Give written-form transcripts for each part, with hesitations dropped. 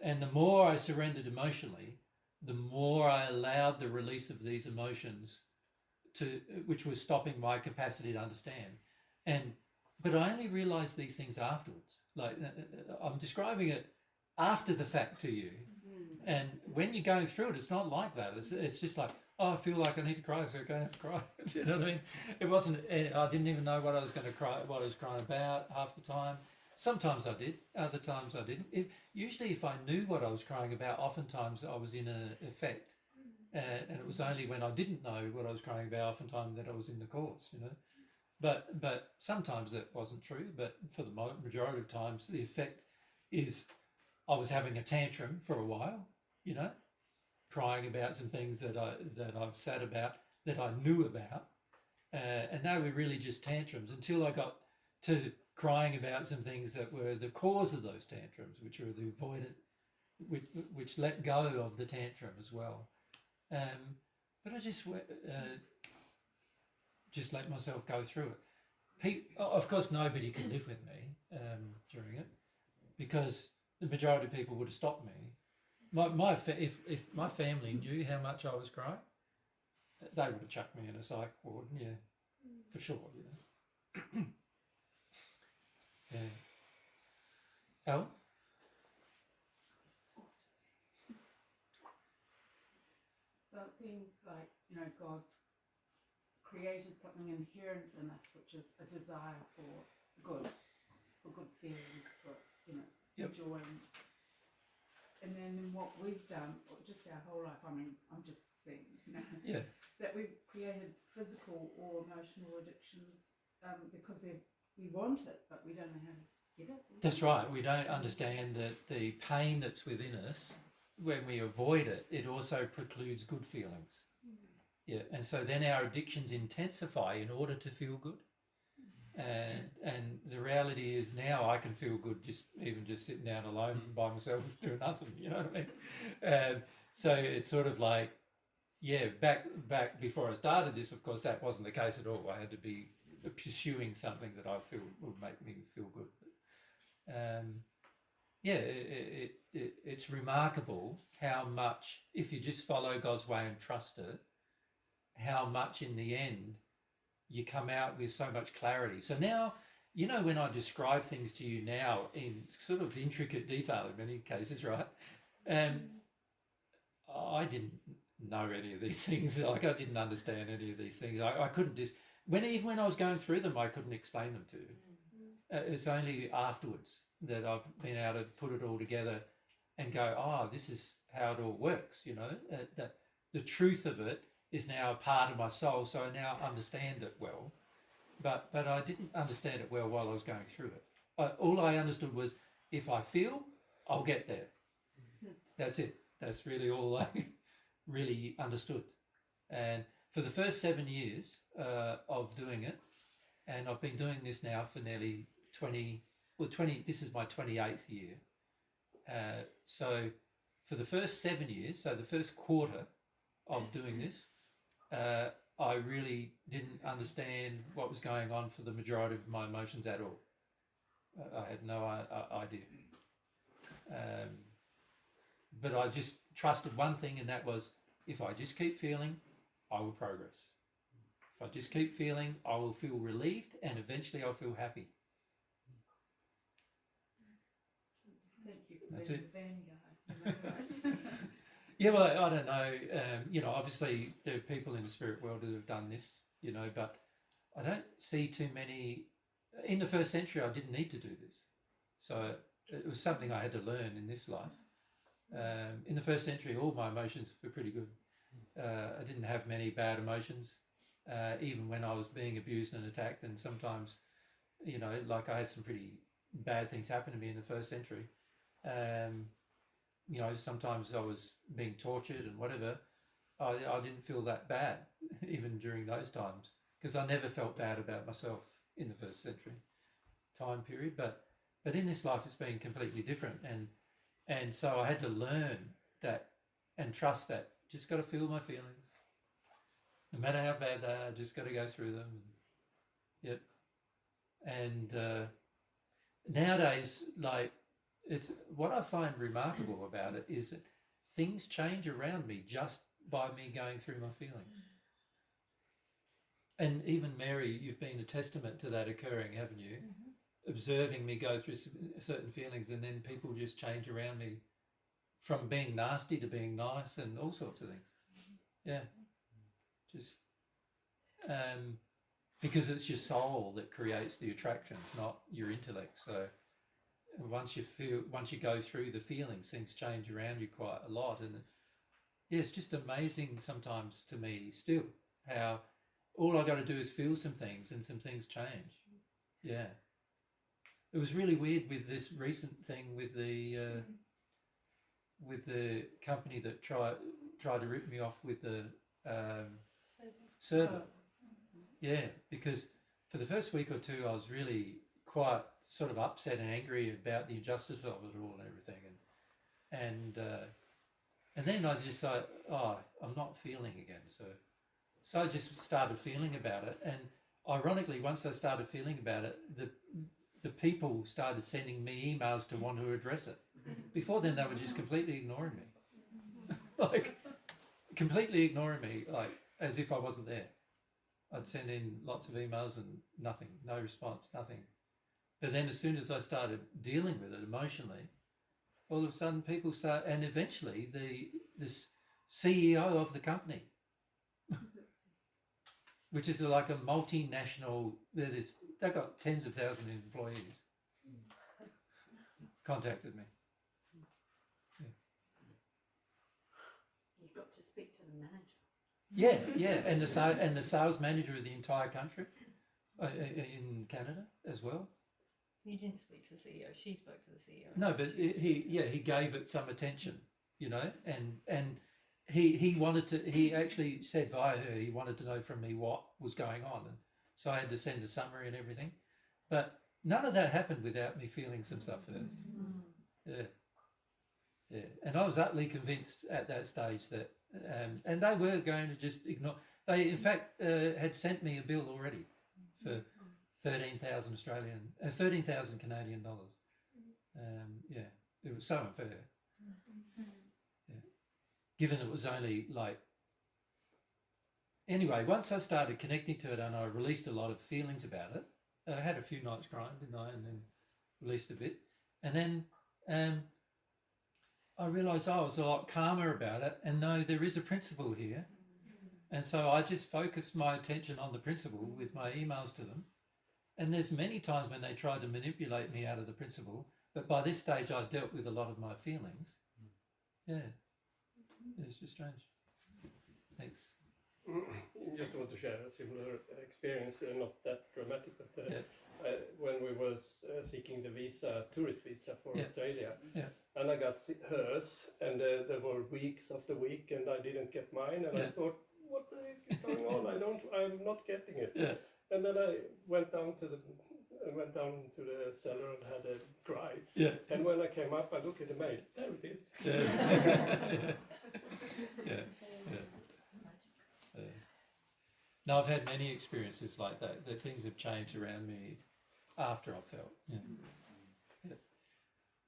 And the more I surrendered emotionally, the more I allowed the release of these emotions which was stopping my capacity to understand. But I only realized these things afterwards. Like, I'm describing it after the fact to you. And when you're going through it, it's not like that. It's just like, oh, I feel like I need to cry, so I'm going to have to cry. Do you know what I mean? It wasn't, I didn't even know what I was going to cry, what I was crying about half the time. Sometimes I did, other times I didn't. Usually if I knew what I was crying about, oftentimes I was in an effect. And it was only when I didn't know what I was crying about, oftentimes, that I was in the cause, you know. But sometimes that wasn't true. But for the majority of times, the effect is I was having a tantrum for a while, you know, crying about some things that I've sad about, that I knew about, and they were really just tantrums until I got to crying about some things that were the cause of those tantrums, which were the avoidant, which let go of the tantrum as well. But I just let myself go through it. Of course, nobody can live with me during it, because the majority of people would have stopped me. If my family knew how much I was crying, they would have chucked me in a psych ward, yeah, for sure, you know. Yeah. Al? So it seems like, you know, God's created something inherent in us, which is a desire for good feelings, for, you know, Yep. joy. And then what we've done, just our whole life, I mean, I'm just seeing this now, Yeah. that we've created physical or emotional addictions because we want it, but we don't know how to get it. That's right. We don't understand that the pain that's within us, when we avoid it, it also precludes good feelings. Yeah, and so then our addictions intensify in order to feel good. And the reality is now I can feel good just sitting down alone by myself doing nothing, you know what I mean? So it's sort of like, yeah, back before I started this, of course, that wasn't the case at all. I had to be pursuing something that I feel would make me feel good. Yeah, it's remarkable how much, if you just follow God's way and trust it, how much in the end you come out with so much clarity. So now, you know, when I describe things to you now in sort of intricate detail in many cases, right? I didn't know any of these things. Like, I didn't understand any of these things. I couldn't just, even when I was going through them, I couldn't explain them to you. It's only afterwards that I've been able to put it all together and go, oh, this is how it all works, you know, that the truth of it is now a part of my soul, so I now understand it well. But I didn't understand it well while I was going through it. All I understood was, if I feel, I'll get there. That's it. That's really all I really understood. And for the first 7 years of doing it, and I've been doing this now for nearly 20, this is my 28th year. So for the first 7 years, so the first quarter of doing this, I really didn't understand what was going on for the majority of my emotions at all. I had no idea. But I just trusted one thing, and that was, if I just keep feeling, I will progress. If I just keep feeling, I will feel relieved, and eventually I'll feel happy. Thank you for That's being it. the vanguard. Yeah, well, I don't know. You know, obviously there are people in the spirit world who have done this, you know, but I don't see too many. In the first century, I didn't need to do this. So it was something I had to learn in this life. In the first century, all my emotions were pretty good. I didn't have many bad emotions, even when I was being abused and attacked. And sometimes, you know, like, I had some pretty bad things happen to me in the first century. You know, sometimes I was being tortured and whatever. I didn't feel that bad, even during those times, because I never felt bad about myself in the first century time period. But in this life, it's been completely different. And so I had to learn that and trust that. Just got to feel my feelings. No matter how bad they are, just got to go through them. Yep. And nowadays, like, it's what I find remarkable about it is that things change around me just by me going through my feelings. And even Mary, you've been a testament to that occurring, haven't you? Observing me go through certain feelings, and then people just change around me from being nasty to being nice and all sorts of things. Yeah. Just because it's your soul that creates the attractions, not your intellect. So once you go through the feelings, things change around you quite a lot. And yeah, it's just amazing sometimes to me still how all I got to do is feel some things and some things change. Yeah. It was really weird with this recent thing with the company that tried to rip me off with the server. Yeah, because for the first week or two I was really quite sort of upset and angry about the injustice of it all and everything, and then I just thought, oh, I'm not feeling again, so I just started feeling about it, and ironically, once I started feeling about it, the people started sending me emails to want to address it. Before then, they were just completely ignoring me, like completely ignoring me, like as if I wasn't there. I'd send in lots of emails and nothing, no response, nothing. But then as soon as I started dealing with it emotionally, all of a sudden people start, and eventually this CEO of the company, which is like a multinational, they've got tens of thousands of employees, contacted me. You've got to speak to the manager. Yeah, and the sales manager of the entire country in Canada as well. You didn't speak to the CEO. She spoke to the CEO. No, but he gave it some attention, you know, and he wanted to. He actually said via her he wanted to know from me what was going on, and so I had to send a summary and everything. But none of that happened without me feeling some stuff first. Yeah, and I was utterly convinced at that stage that, and they were going to just ignore. They in fact had sent me a bill already for 13,000 Canadian dollars. Yeah, it was so unfair. Yeah. Given it was only like. Anyway, once I started connecting to it and I released a lot of feelings about it, I had a few nights crying, didn't I? And then released a bit, and then I realised I was a lot calmer about it. And no, there is a principle here, and so I just focused my attention on the principle with my emails to them. And there's many times when they tried to manipulate me out of the principle, but by this stage I dealt with a lot of my feelings. Yeah, it's just strange. Thanks. Just want to share a similar experience, not that dramatic, but when we was seeking the tourist visa for Australia, and I got hers, and there were weeks after week, and I didn't get mine, and I thought, what the heck is going on? I'm not getting it. Yeah. And then I went down to the cellar and had a cry. Yeah. And when I came up, I looked at the mail. There it is. Yeah. No, I've had many experiences like that. That things have changed around me after I felt. Yeah.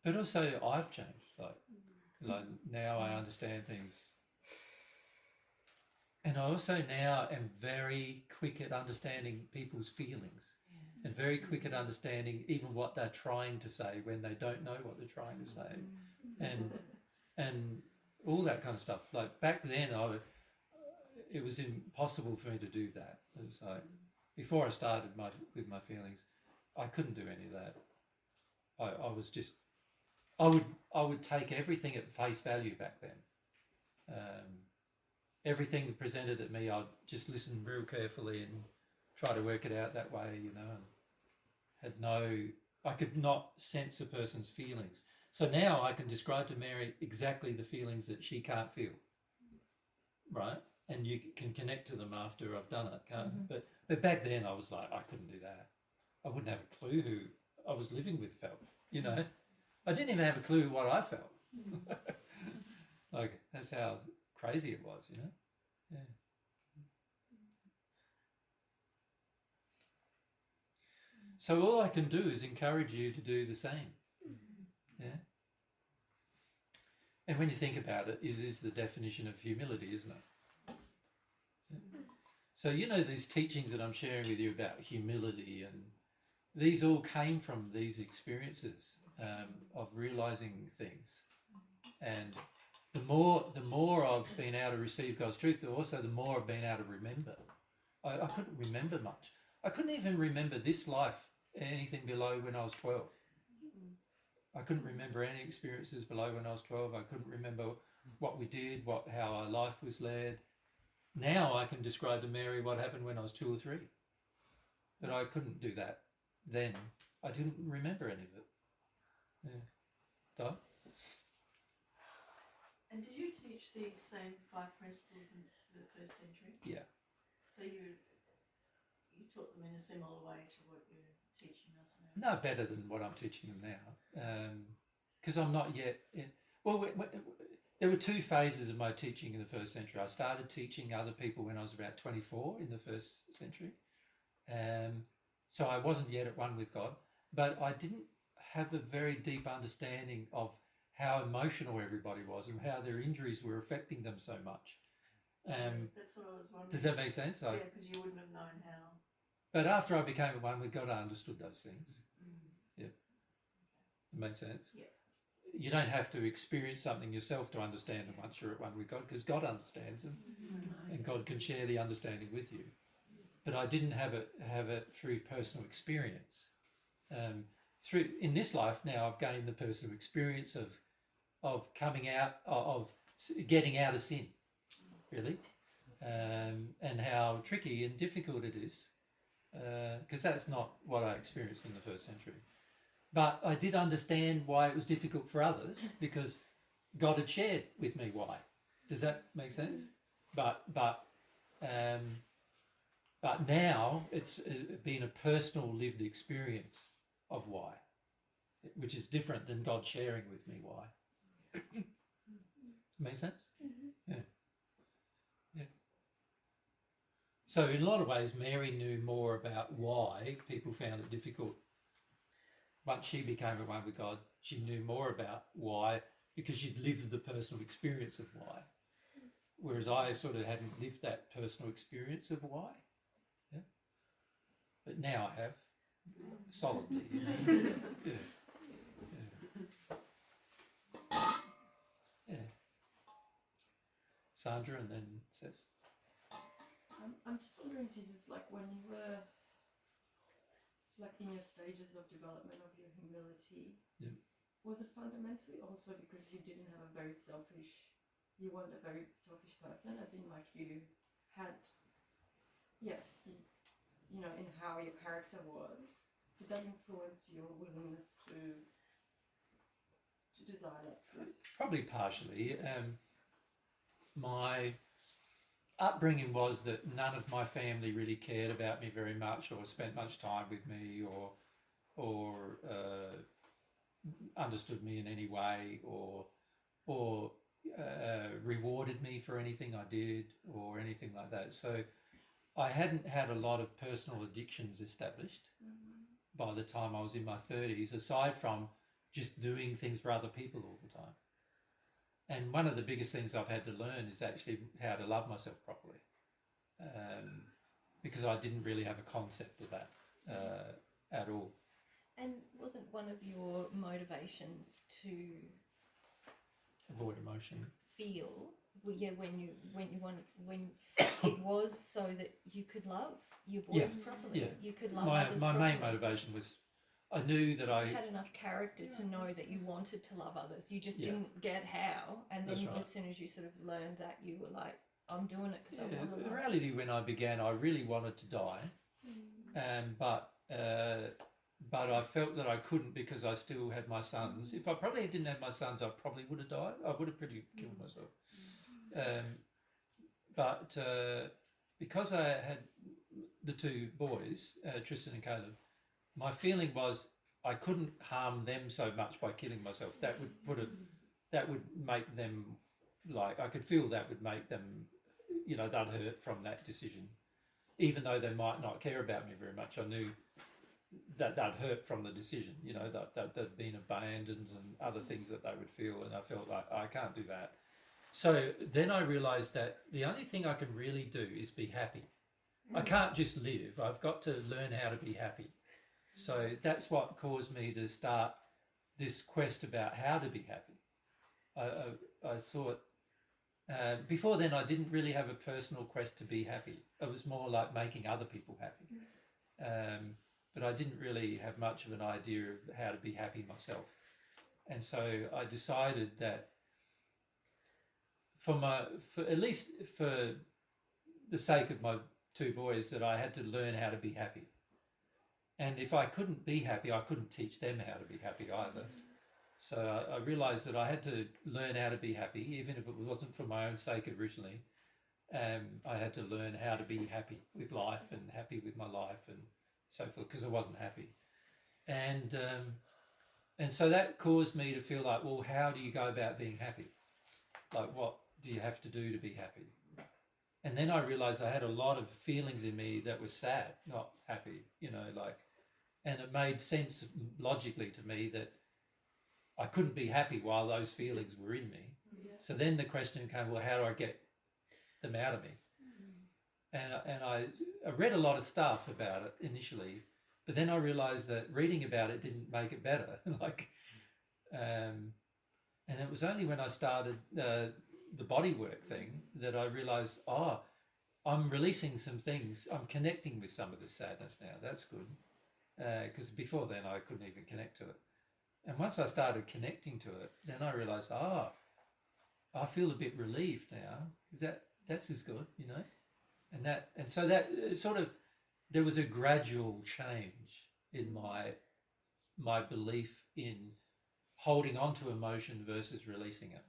But also, I've changed. Like now, I understand things. And I also now am very quick at understanding people's feelings, and very quick at understanding even what they're trying to say when they don't know what they're trying to say, and all that kind of stuff. Like back then, it was impossible for me to do that. It was like before I started with my feelings, I couldn't do any of that. I was just, I would take everything at face value back then. Everything presented at me, I'd just listen real carefully and try to work it out that way, you know, and I could not sense a person's feelings. So now I can describe to Mary exactly the feelings that she can't feel, right? And you can connect to them after I've done it, can't you? But back then I was like, I couldn't do that. I wouldn't have a clue who I was living with felt, you know. I didn't even have a clue what I felt. Like, that's how crazy it was, you know. Yeah. So all I can do is encourage you to do the same. Yeah. And when you think about it, it is the definition of humility, isn't it? Yeah. So, you know, these teachings that I'm sharing with you about humility, and these all came from these experiences of realizing things. And the more I've been able to receive God's truth, also the more I've been able to remember. I couldn't remember much. I couldn't even remember this life, anything below when I was 12. I couldn't remember any experiences below when I was 12. I couldn't remember what we did, how our life was led. Now I can describe to Mary what happened when I was 2 or 3. But I couldn't do that then. I didn't remember any of it. Yeah. Di? And did you teach these same 5 principles in the first century? Yeah. So you taught them in a similar way to what you're teaching us now? No, better than what I'm teaching them now. Because I'm not yet in... Well, there were 2 phases of my teaching in the first century. I started teaching other people when I was about 24 in the first century. So I wasn't yet at one with God, but I didn't have a very deep understanding of how emotional everybody was and how their injuries were affecting them so much. That's what I was wondering. Does that make sense? Yeah, because you wouldn't have known how. But after I became at one with God, I understood those things. Yeah. It makes sense? Yeah. You don't have to experience something yourself to understand them once you're at one with God, because God understands them and God can share the understanding with you. But I didn't have it through personal experience. In this life now, I've gained the personal experience of coming out, of getting out of sin, really, and how tricky and difficult it is, because that's not what I experienced in the first century. But I did understand why it was difficult for others, because God had shared with me why. Does that make sense? But now it's been a personal lived experience of why, which is different than God sharing with me why. Make sense? Yeah. Yeah. So in a lot of ways, Mary knew more about why people found it difficult. Once she became at one with God, she knew more about why, because she'd lived the personal experience of why. Whereas I sort of hadn't lived that personal experience of why. Yeah. But now I have, solidly. Yeah. Yeah. Sandra, and then Seth. I'm just wondering, Jesus, like when you were like in your stages of development of your humility, was it fundamentally also because you didn't have a very selfish, you weren't a very selfish person, as in like you had, you know, in how your character was? Did that influence your willingness to desire that truth? Probably partially. My upbringing was that none of my family really cared about me very much, or spent much time with me, or understood me in any way, or rewarded me for anything I did, or anything like that. So I hadn't had a lot of personal addictions established by the time I was in my 30s, aside from just doing things for other people all the time. And one of the biggest things I've had to learn is actually how to love myself properly, because I didn't really have a concept of that at all. And wasn't one of your motivations to Avoid emotion. feel, when it was so that you could love your boys properly? Yeah. You could love My others main properly. motivation was, I knew that You had enough character to know that you wanted to love others. You just didn't get how. And then as soon as you sort of learned that, you were like, I'm doing it because I want to in love. reality, when I began, I really wanted to die, but I felt that I couldn't because I still had my sons. If I probably didn't have my sons, I probably would have died. I would have pretty killed myself. But because I had the 2 boys, Tristan and Caleb, my feeling was I couldn't harm them so much by killing myself. That would make them, like, I could feel that would make them, you know, they'd hurt from that decision. Even though they might not care about me very much, I knew that they'd hurt from the decision, you know, that they'd been abandoned and other things that they would feel, and I felt like I can't do that. So then I realised that the only thing I can really do is be happy. I can't just live. I've got to learn how to be happy. So that's what caused me to start this quest about how to be happy. I thought, before then I didn't really have a personal quest to be happy. It was more like making other people happy. But I didn't really have much of an idea of how to be happy myself. And so I decided that at least for the sake of my two boys, that I had to learn how to be happy. And if I couldn't be happy, I couldn't teach them how to be happy either. So I realised that I had to learn how to be happy, even if it wasn't for my own sake originally. I had to learn how to be happy with life and happy with my life and so forth, because I wasn't happy. And so that caused me to feel like, well, how do you go about being happy? Like, what do you have to do to be happy? And then I realised I had a lot of feelings in me that were sad, not happy, you know, like, and it made sense logically to me that I couldn't be happy while those feelings were in me. Yeah. So then the question came, well, how do I get them out of me? And I read a lot of stuff about it initially, but then I realised that reading about it didn't make it better. And it was only when I started the body work thing that I realised, I'm releasing some things. I'm connecting with some of the sadness now. That's good. Because before then I couldn't even connect to it. And once I started connecting to it, then I realised, I feel a bit relieved now, because that's as good, you know. And so that sort of, there was a gradual change in my belief in holding on to emotion versus releasing it.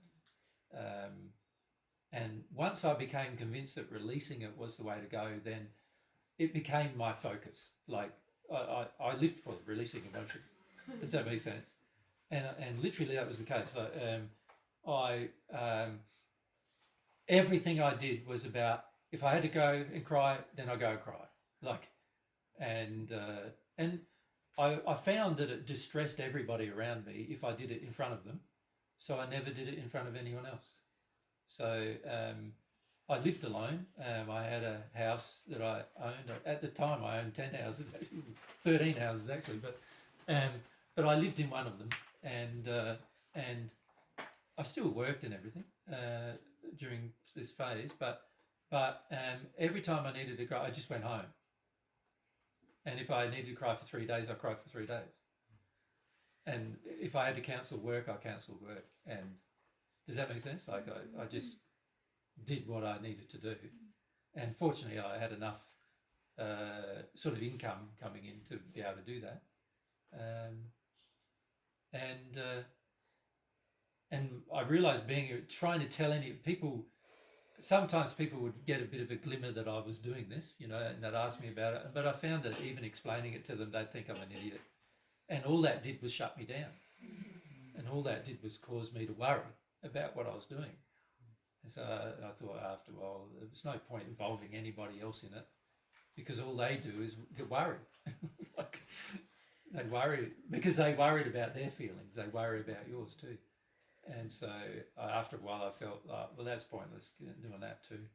And once I became convinced that releasing it was the way to go, then it became my focus. Like I lived for releasing emotion. Does that make sense? And literally that was the case. Everything I did was about, if I had to go and cry, then I go and cry. And I found that it distressed everybody around me if I did it in front of them. So I never did it in front of anyone else. So I lived alone. I had a house that I owned. At the time, I owned 10 houses, actually 13 houses actually. But I lived in one of them, and I still worked and everything during this phase. But every time I needed to cry, I just went home. And if I needed to cry for 3 days, I cried for 3 days. And if I had to cancel work, I cancelled work. And does that make sense? Like I just did what I needed to do. And fortunately, I had enough sort of income coming in to be able to do that. And I realised trying to tell sometimes people would get a bit of a glimmer that I was doing this, you know, and they'd ask me about it. But I found that even explaining it to them, they'd think I'm an idiot. And all that did was shut me down. And all that did was cause me to worry about what I was doing. And so I thought after a while, there's no point involving anybody else in it, because all they do is get worried. They worry because they worried about their feelings. They worry about yours too. And so after a while, I felt like, well, that's pointless doing that too.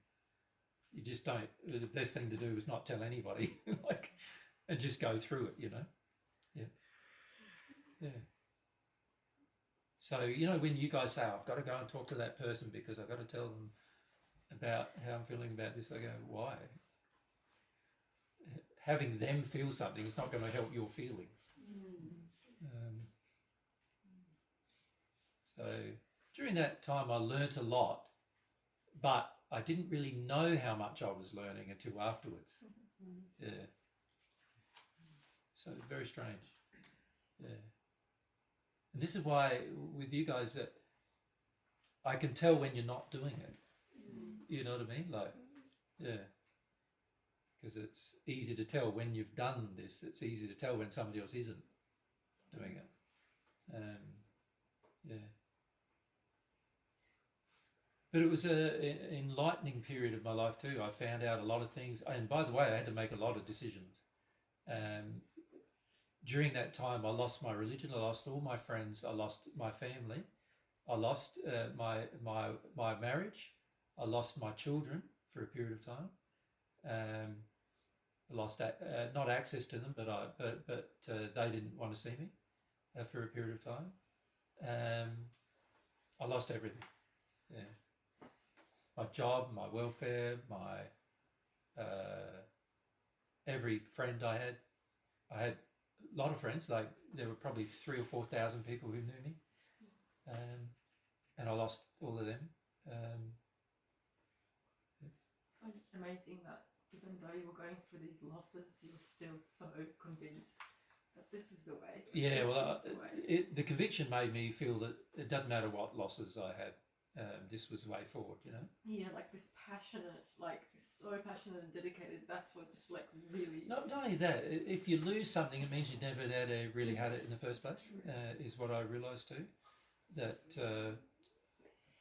You just don't. The best thing to do is not tell anybody, and just go through it. You know, yeah. So you know, when you guys say, I've got to go and talk to that person because I've got to tell them about how I'm feeling about this, I go, why? Having them feel something is not going to help your feelings. So during that time I learnt a lot, but I didn't really know how much I was learning until afterwards. Yeah. So it's very strange. Yeah. And this is why with you guys that I can tell when you're not doing it. You know what I mean? Like, yeah. Because it's easy to tell when you've done this. It's easy to tell when somebody else isn't doing it. Yeah. But it was an enlightening period of my life too. I found out a lot of things. And by the way, I had to make a lot of decisions. during that time, I lost my religion, I lost all my friends, I lost my family, I lost my marriage, I lost my children for a period of time. I lost not access to them, but they didn't want to see me for a period of time. I lost everything. Yeah, my job, my welfare, my every friend I had. I had a lot of friends. Like there were probably 3,000 or 4,000 people who knew me, and I lost all of them. I find it amazing that even though you were going through these losses, you're still so convinced that this is the way. Yeah, well, the conviction made me feel that it doesn't matter what losses I had. This was the way forward, you know. Yeah, like this passionate, like so passionate and dedicated. That's what just like really. Not only that, if you lose something, it means you never really had it in the first place. Is what I realised too. That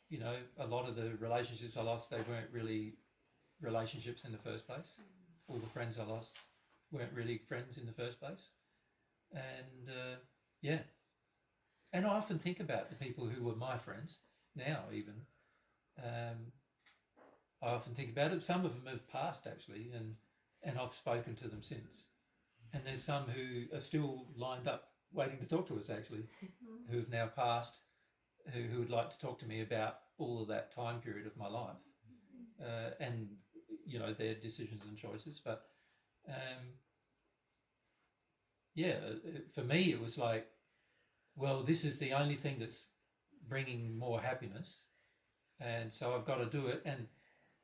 you know, a lot of the relationships I lost, they weren't really relationships in the first place. All the friends I lost weren't really friends in the first place. And yeah, and I often think about the people who were my friends now. Even I often think about it. Some of them have passed actually, and I've spoken to them since. And there's some who are still lined up waiting to talk to us actually, who have now passed, who would like to talk to me about all of that time period of my life, and you know, their decisions and choices. But yeah, for me it was like, well, this is the only thing that's bringing more happiness, and so I've got to do it.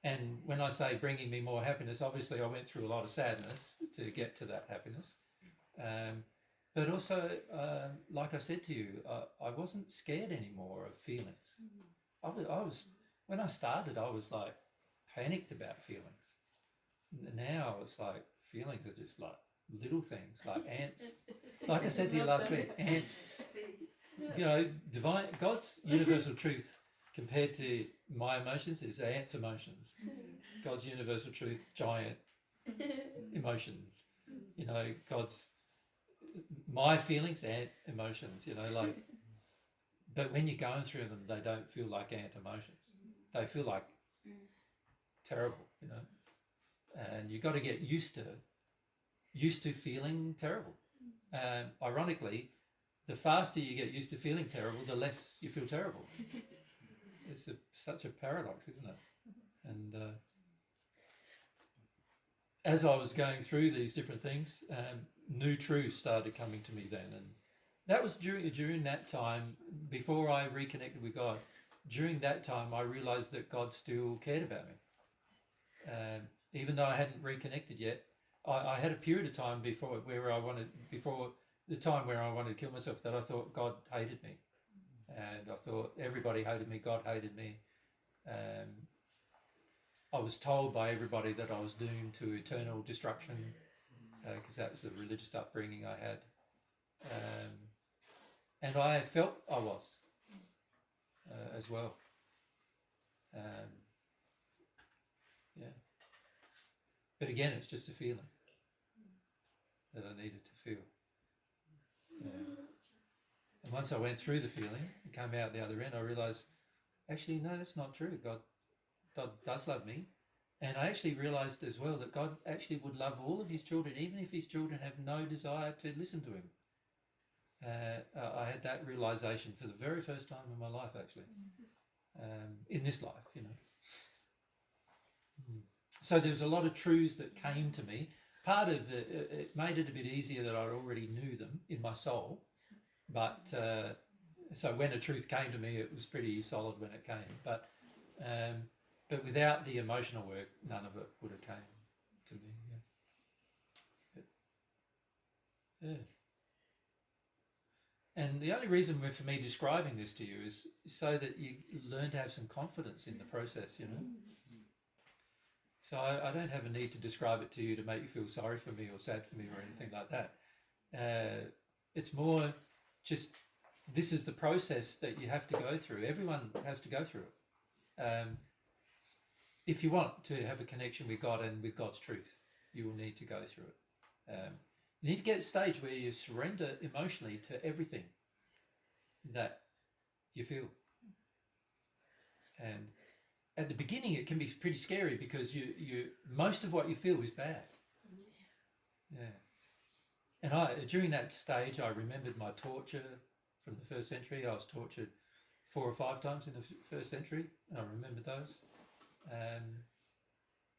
And when I say bringing me more happiness, obviously I went through a lot of sadness to get to that happiness, but also like I said to you, I wasn't scared anymore of feelings. I was when I started, I was like panicked about feelings. Now it's like feelings are just like little things, like ants. Like I said to you last week, ants. You know, divine God's universal truth compared to my emotions is ants' emotions. God's universal truth, giant emotions. You know, my feelings, ant emotions. You know, like. But when you're going through them, they don't feel like ant emotions. They feel like terrible. You know, and you've got to get used to feeling terrible. Ironically, the faster you get used to feeling terrible, the less you feel terrible. It's such a paradox, isn't it? And as I was going through these different things, new truths started coming to me then. And that was during that time, before I reconnected with God. During that time, I realised that God still cared about me. Even though I hadn't reconnected yet, I had a period of time before the time where I wanted to kill myself, that I thought God hated me. And I thought everybody hated me, God hated me. I was told by everybody that I was doomed to eternal destruction, because that was the religious upbringing I had. And I felt I was as well. Yeah. But again, it's just a feeling that I needed to feel. And once I went through the feeling and came out the other end, I realised, actually, no, that's not true. God does love me. And I actually realised as well that God actually would love all of his children, even if his children have no desire to listen to him. I had that realisation for the very first time in my life, actually, in this life, you know. So there's a lot of truths that came to me. Part of it made it a bit easier that I already knew them in my soul. But so when a truth came to me, it was pretty solid when it came. But without the emotional work, none of it would have came to me. Yeah. And the only reason for me describing this to you is so that you learn to have some confidence in the process, you know. So I don't have a need to describe it to you to make you feel sorry for me or sad for me or anything like that. It's more just, this is the process that you have to go through. Everyone has to go through it. If you want to have a connection with God and with God's truth, you will need to go through it. You need to get to a stage where you surrender emotionally to everything that you feel. And at the beginning, it can be pretty scary because you most of what you feel is bad. Yeah. And during that stage, I remembered my torture from the first century. I was tortured 4 or 5 times in the first century. I remembered those.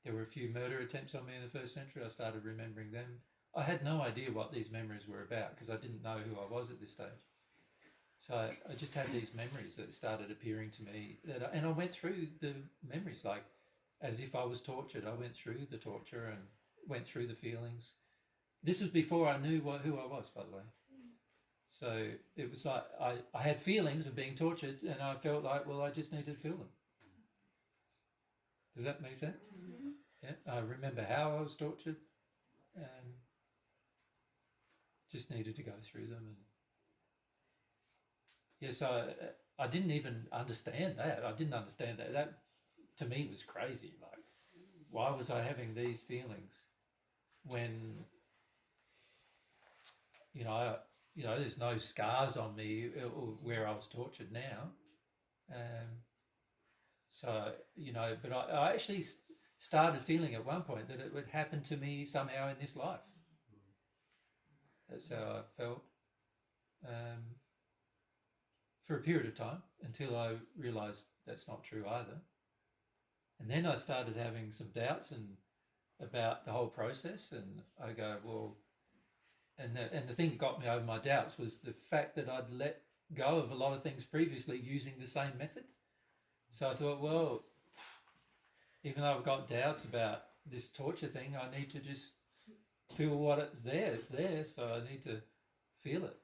There were a few murder attempts on me in the first century. I started remembering them. I had no idea what these memories were about because I didn't know who I was at this stage. So I just had these memories that started appearing to me. And I went through the memories like as if I was tortured. I went through the torture and went through the feelings. This was before I knew who I was, by the way. So it was like I had feelings of being tortured and I felt like, well, I just needed to feel them. Does that make sense? Mm-hmm. Yeah. I remember how I was tortured and just needed to go through them. And yeah, so I didn't even understand that. I didn't understand that. That to me was crazy. Like, why was I having these feelings when, there's no scars on me where I was tortured now. But I actually started feeling at one point that it would happen to me somehow in this life. That's how I felt for a period of time until I realised that's not true either. And then I started having some doubts about the whole process, and I go, well, and the thing that got me over my doubts was the fact that I'd let go of a lot of things previously using the same method. So I thought, well, even though I've got doubts about this torture thing, I need to just feel what it's there, so I need to feel it,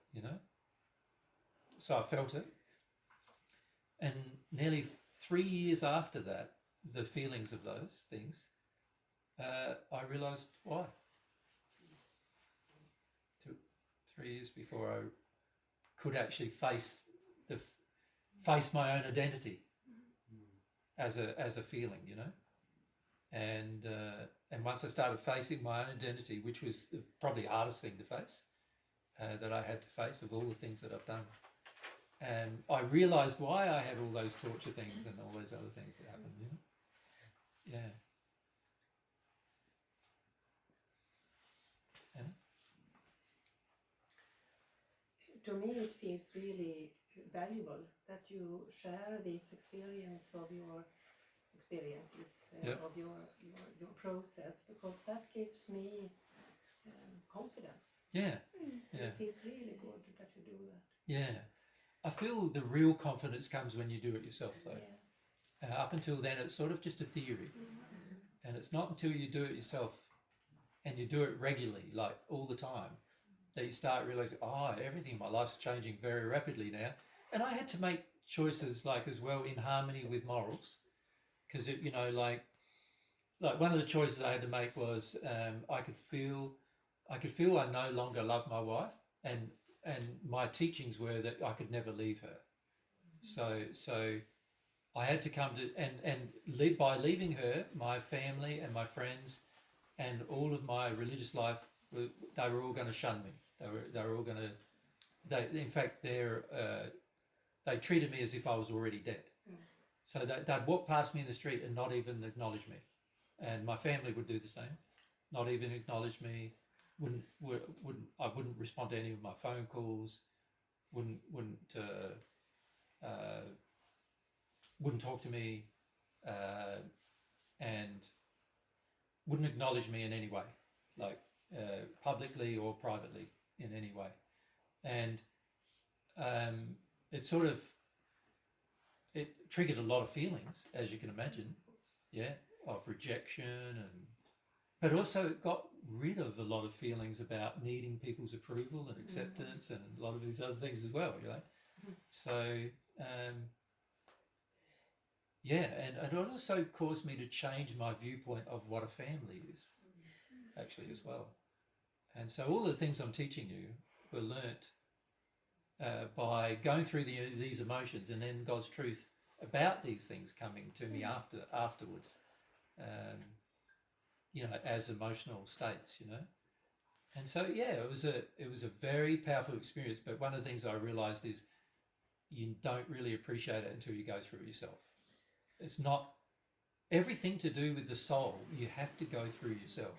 So I felt it. And nearly 3 years after that, the feelings of those things, I realised why. 3 years before I could actually face my own identity as a feeling, And once I started facing my own identity, which was probably the hardest thing to face, that I had to face of all the things that I've done, and I realised why I had all those torture things and all those other things that happened. Yeah. To me, it feels really valuable that you share this experience of your experiences of your process, because that gives me confidence. Yeah. It feels really good that you do that. Yeah. I feel the real confidence comes when you do it yourself, though. Yeah. Up until then, it's sort of just a theory. Mm-hmm. And it's not until you do it yourself and you do it regularly, like all the time, that you start realising, everything in my life's changing very rapidly now. And I had to make choices, like, as well, in harmony with morals. Because, like one of the choices I had to make was I could feel I no longer love my wife, and my teachings were that I could never leave her. So I had to come to and by leaving her, my family and my friends and all of my religious life, they were all going to shun me. They were all going to. In fact, they treated me as if I was already dead. So they'd walk past me in the street and not even acknowledge me, and my family would do the same, not even acknowledge me. I wouldn't respond to any of my phone calls. Wouldn't talk to me, and wouldn't acknowledge me in any way, like publicly or privately in any way. And it triggered a lot of feelings, as you can imagine, of rejection, but also it got rid of a lot of feelings about needing people's approval and acceptance, and a lot of these other things as well, So, and it also caused me to change my viewpoint of what a family is, actually, as well. And so all the things I'm teaching you were learnt by going through these emotions, and then God's truth about these things coming to me afterwards, as emotional states, And so, yeah, it was a very powerful experience. But one of the things I realized is you don't really appreciate it until you go through it yourself. It's not everything to do with the soul. You have to go through yourself.